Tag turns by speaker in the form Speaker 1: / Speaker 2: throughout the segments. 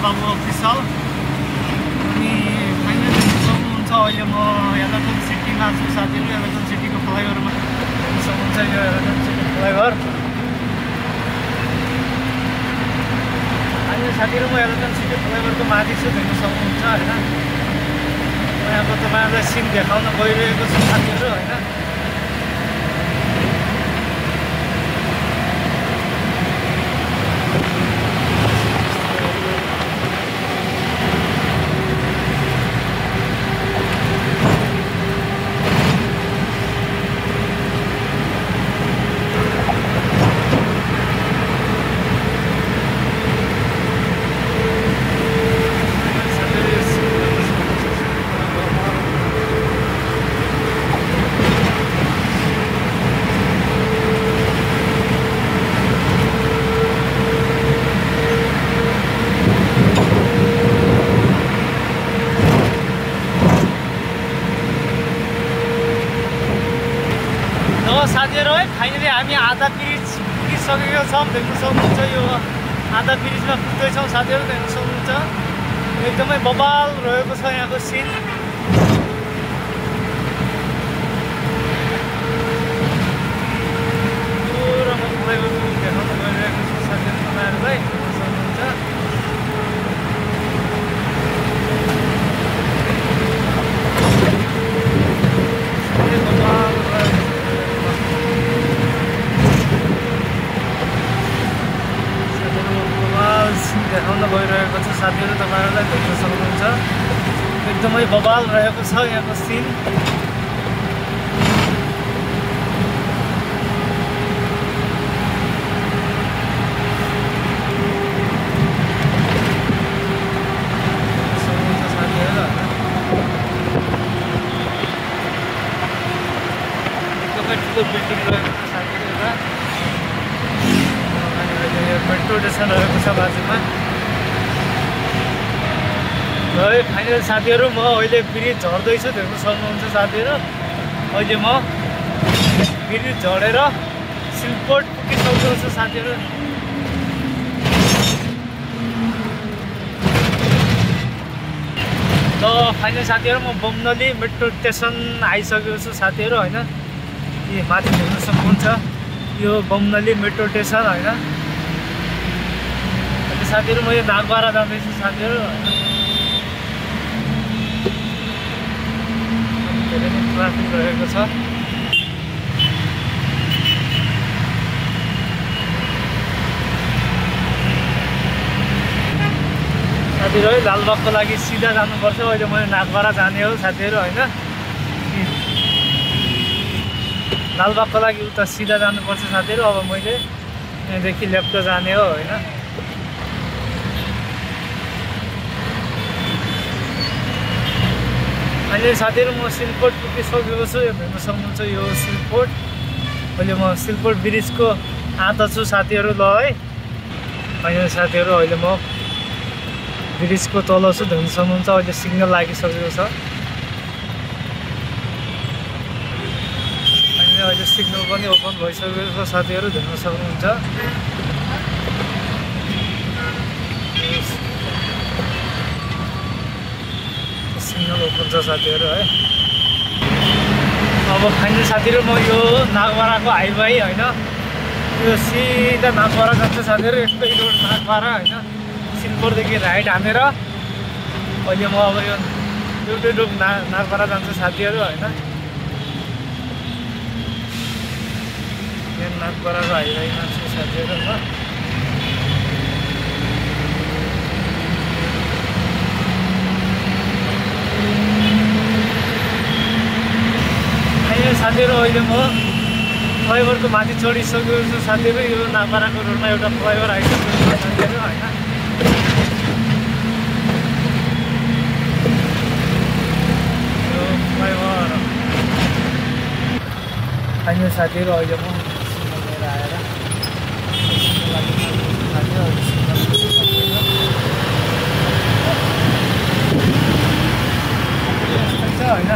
Speaker 1: बाबु अफिसल अनि फाइनली सक्नुहुन्छ अहिले म एलेक्ट्रोन सिटीमा छु साथीहरू। एलेक्ट्रोन सिटीको फ्लाइओभरमा सक्नुहुन्छ यो एलेक्ट्रोन सिटी फ्लाइओभर। अनि साथीहरू म एलेक्ट्रोन सिटी फ्लाइओभरको माथि छु, देख्न सक्नुहुन्छ होइन। म यहाँको तपाईँहरूलाई सिन देखाउन गइरहेको छु साथीहरू होइन। साथीहरू है फाइनली हामी आधा ब्रिज पुगिसकेका छौँ, देख्न सक्नुहुन्छ। यो आधा ब्रिजमा पुग्दैछौँ साथीहरू, देख्न सक्नुहुन्छ। एकदमै बवाल रहेको छ यहाँको सिन। पुरा म फ्लाइओभर देखाउन गइरहेको छु साथीहरू तपाईँहरूलाई, देख्न सक्नुहुन्छ। देखाउन गइरहेको छु साथीहरू तपाईँहरूलाई, देख्न सक्नुहुन्छ। एकदमै बवाल रहेको छ यहाँको सिन। साथीहरू एकदमै ठुलो बिल्डिङ रहेको छ साथीहरू। मेट्रो स्टेसन रहेको छ बाजुमा। है फाइनल साथीहरू म अहिले ब्रिज झर्दैछु, देख्न सक्नुहुन्छ साथीहरू। अहिले म ब्रिज झरेर सिलकोट पुगिसकेको छु साथीहरू। ल फाइनल साथीहरू म बमनली मेट्रो स्टेसन आइसकेको छु साथीहरू होइन। यी माथि देख्न सक्नुहुन्छ यो बमनली मेट्रो स्टेसन होइन। अनि साथीहरू म यो नागबारा जाँदैछु साथीहरू होइन। धेरै नै ट्राफिक रहेको छ। साथीहरू है लालबागको लागि सिधा जानुपर्छ। अहिले मैले नागबारा जाने हो साथीहरू होइन। लालबागको लागि उता सिधा जानुपर्छ साथीहरू। अब मैले यहाँदेखि लेफ्ट जाने हो होइन। अहिले साथीहरू म सिलकोट पुगिसकेको छु। यो हेर्न सक्नुहुन्छ यो सिलकोट। अहिले म सिलकोट ब्रिजको आधा छु साथीहरू। ल है अहिले साथीहरू अहिले म ब्रिजको तल छु, देख्न सक्नुहुन्छ। अहिले सिग्नल लागिसकेको छ। अहिले सिग्नल पनि ओपन भइसकेको छ साथीहरू, देख्न सक्नुहुन्छ। सिग्नल ओपन छ साथीहरू है। अब फाइनल साथीहरू म यो नागबाराको हाइवे होइन, यो सिधा नागबारा जान्छ साथीहरू। यस्तै रोड नागबारा होइन। सिलकोटदेखि राइट हानेर अहिले म अब यो एउटै रोड नागबारा जान्छ साथीहरू होइन। यहाँ नागबाराको हाइवेमा छु साथीहरू ल। साथीहरू अहिले म फ्लाइओभरको माथि चढिसकेको छु साथीहरू। यो नागबाराको रोडमा एउटा फ्लाइओभर आइसकेको छ साथीहरू होइन। यो फ्लाइओभर फाइनल साथीहरू अहिले म सिग्नल लिएर आएर होइन।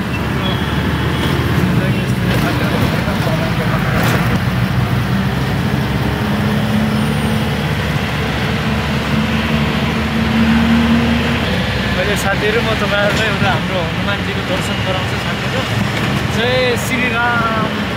Speaker 1: अहिले साथीहरू म तपाईँहरूलाई एउटा हाम्रो हनुमानजीको दर्शन गराउँछु साथीहरू। जय श्री राम।